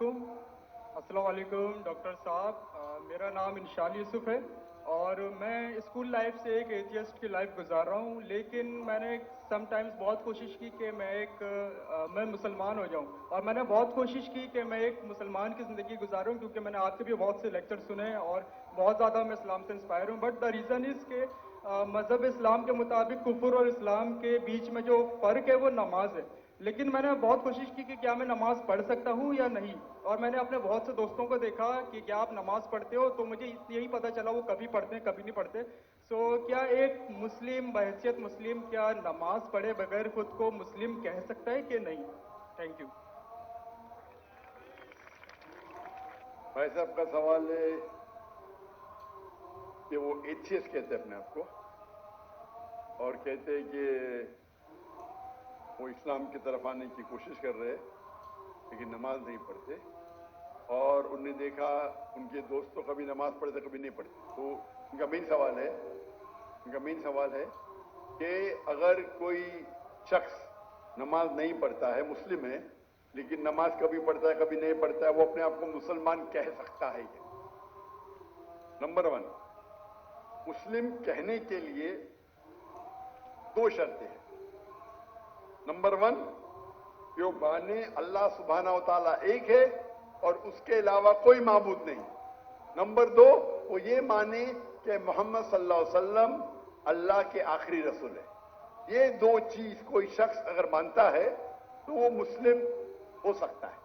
السلام علیکم ڈاکٹر صاحب، میرا نام انشال یوسف ہے اور میں اسکول لائف سے ایک ایتھیسٹ کی لائف گزار رہا ہوں، لیکن میں نے سم ٹائمز بہت کوشش کی کہ میں مسلمان ہو جاؤں، اور میں نے بہت کوشش کی کہ میں ایک مسلمان کی زندگی گزاروں، کیونکہ میں نے آپ کے بھی بہت سے لیکچر سنے ہیں اور بہت زیادہ میں اسلام سے انسپائر ہوں. بٹ دا ریزن از کہ مذہب اسلام کے مطابق کفر اور اسلام کے بیچ میں جو فرق ہے وہ نماز ہے. لیکن میں نے بہت کوشش کی کہ کیا میں نماز پڑھ سکتا ہوں یا نہیں، اور میں نے اپنے بہت سے دوستوں کو دیکھا کہ کیا آپ نماز پڑھتے ہو، تو مجھے یہی پتہ چلا وہ کبھی پڑھتے ہیں کبھی نہیں پڑھتے. سو کیا ایک مسلم بحیثیت مسلم کیا نماز پڑھے بغیر خود کو مسلم کہہ سکتا ہے کہ نہیں؟ Thank you. بھائی صاحب کا سوال ہے کہ وہ ایتھیسٹ کہتے ہیں اپنے آپ کو، اور کہتے ہیں کہ وہ اسلام کی طرف آنے کی کوشش کر رہے لیکن نماز نہیں پڑھتے، اور انہوں نے دیکھا ان کے دوست تو کبھی نماز پڑھتے کبھی نہیں پڑھتے. تو ان کا مین سوال ہے کہ اگر کوئی شخص نماز نہیں پڑھتا ہے، مسلم ہے، لیکن نماز کبھی پڑھتا ہے کبھی نہیں پڑھتا ہے، وہ اپنے آپ کو مسلمان کہہ سکتا ہے کیا؟ نمبر 1، مسلم کہنے کے لیے 2 شرطیں ہیں. نمبر 1، کہ وہ مانے اللہ سبحانہ و تعالیٰ ایک ہے اور اس کے علاوہ کوئی معبود نہیں. نمبر 2، وہ یہ مانے کہ محمد صلی اللہ علیہ وسلم اللہ کے آخری رسول ہے. یہ 2 چیز کوئی شخص اگر مانتا ہے تو وہ مسلم ہو سکتا ہے.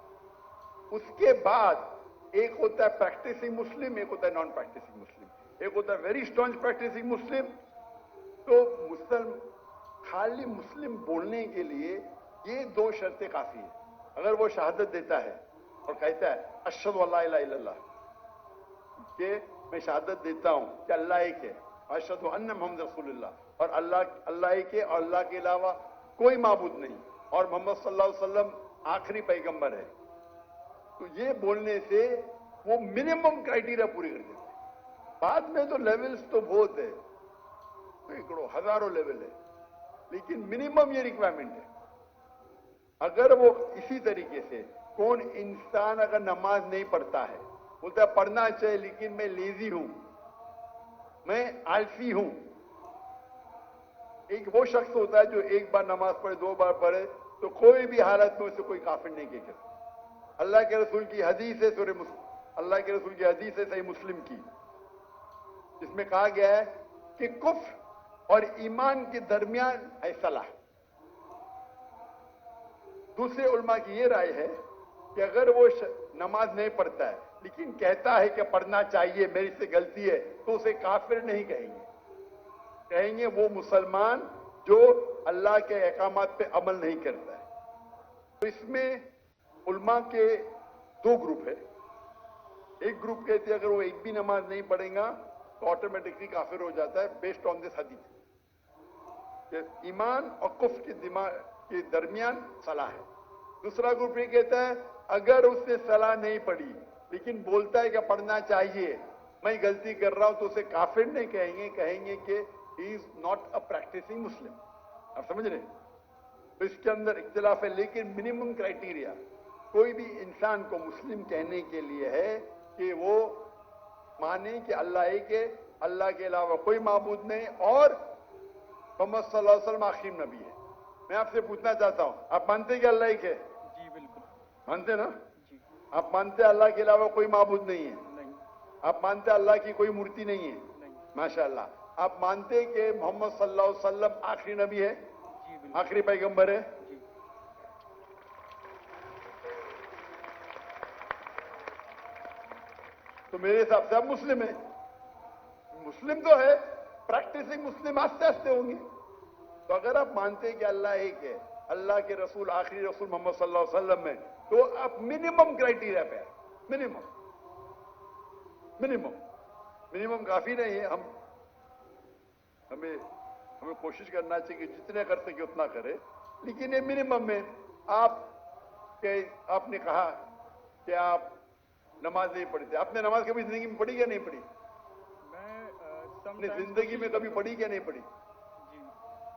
اس کے بعد ایک ہوتا ہے پریکٹسنگ مسلم، ایک ہوتا ہے نان پریکٹسنگ مسلم. ایک ہوتا ہے ویری اسٹرانگ پریکٹسنگ مسلم. تو خالی مسلم بولنے کے لیے یہ 2 شرطیں کافی ہیں. اگر وہ شہادت دیتا ہے اور کہتا ہے اشہد ان لا الہ الا اللہ، کہ میں شہادت دیتا ہوں کہ اللہ ایک ہے، اشہد ان محمد رسول اللہ، اور اللہ ایک ہے اور اللہ کے علاوہ کوئی معبود نہیں، اور محمد صلی اللہ علیہ وسلم آخری پیغمبر ہے، تو یہ بولنے سے وہ منیمم کرائٹیریا پوری کر دیتے ہیں. بعد میں تو لیولز تو بہت ہے، سینکڑوں ہزاروں لیول ہے، لیکن منیمم یہ ریکوائرمنٹ ہے. اگر وہ اسی طریقے سے کون انسان اگر نماز نہیں پڑھتا ہے، بولتا ہے پڑھنا چاہیے لیکن میں لیزی ہوں، میں آلسی ہوں. ایک وہ شخص ہوتا ہے جو ایک بار نماز پڑھے 2 بار پڑھے تو کوئی بھی حالت میں اسے کوئی کافر نہیں کہہ سکتا. اللہ کے رسول کی حدیث ہے اللہ کے رسول کی حدیث ہے صحیح مسلم کی، جس میں کہا گیا ہے کہ کفر اور ایمان کے درمیان ہے صلاح. دوسرے علماء کی یہ رائے ہے کہ اگر وہ نماز نہیں پڑھتا ہے لیکن کہتا ہے کہ پڑھنا چاہیے، میری سے غلطی ہے، تو اسے کافر نہیں کہیں گے وہ مسلمان جو اللہ کے احکامات پہ عمل نہیں کرتا ہے. تو اس میں علماء کے 2 گروپ ہے. ایک گروپ کہتے ہیں اگر وہ ایک بھی نماز نہیں پڑھیں گا تو آٹومیٹکلی کافر ہو جاتا ہے بیسڈ آن دس حدیث، کہ ایمان اور کفر کے درمیان صلاح ہے. دوسرا گروپ یہ کہتا ہے اگر اس نے صلاح نہیں پڑھی لیکن بولتا ہے کہ پڑھنا چاہیے، میں غلطی کر رہا ہوں، تو اسے کافر نہیں کہیں گے کہ ہی از ناٹ اے پریکٹسنگ مسلم. آپ سمجھ رہے ہیں؟ تو اس کے اندر اختلاف ہے، لیکن منیمم کرائٹیریا کوئی بھی انسان کو مسلم کہنے کے لیے ہے کہ وہ مانے کہ اللہ ایک ہے، اللہ کے علاوہ کوئی معبود نہیں، اور محمد صلی اللہ علیہ وسلم آخری نبی ہے. میں آپ سے پوچھنا چاہتا ہوں، آپ مانتے ہیں کہ اللہ ایک ہے؟ جی بالکل. مانتے نا؟ جی. آپ مانتے ہیں اللہ کے علاوہ کوئی معبود نہیں ہے؟ نہیں. آپ مانتے ہیں اللہ کی کوئی مورتی نہیں ہے؟ نہیں. ماشاءاللہ. آپ مانتے ہیں کہ محمد صلی اللہ علیہ وسلم آخری نبی ہے، جی بالکل. آخری پیغمبر ہے؟ جی. تو میرے حساب سے آپ مسلم ہیں. مسلم تو ہے، پریکٹسنگ مسلم آستے آستے ہوں گے. تو اگر آپ مانتے ہیں کہ اللہ ایک ہے، اللہ کے رسول آخری رسول محمد صلی اللہ علیہ وسلم ہے، تو آپ منیمم کرائٹیریا پہ ہیں. منیمم کافی نہیں ہے. ہمیں کوشش کرنا چاہیے کہ جتنے کر سکے اتنا کرے، لیکن یہ منیمم میں. آپ نے کہا کہ آپ نماز نہیں پڑھتے. آپ نے نماز کبھی زندگی میں پڑھی یا نہیں پڑھی؟ میں سم اپنی ٹائمز زندگی میں کبھی پڑھی کیا نہیں پڑھی؟ جی.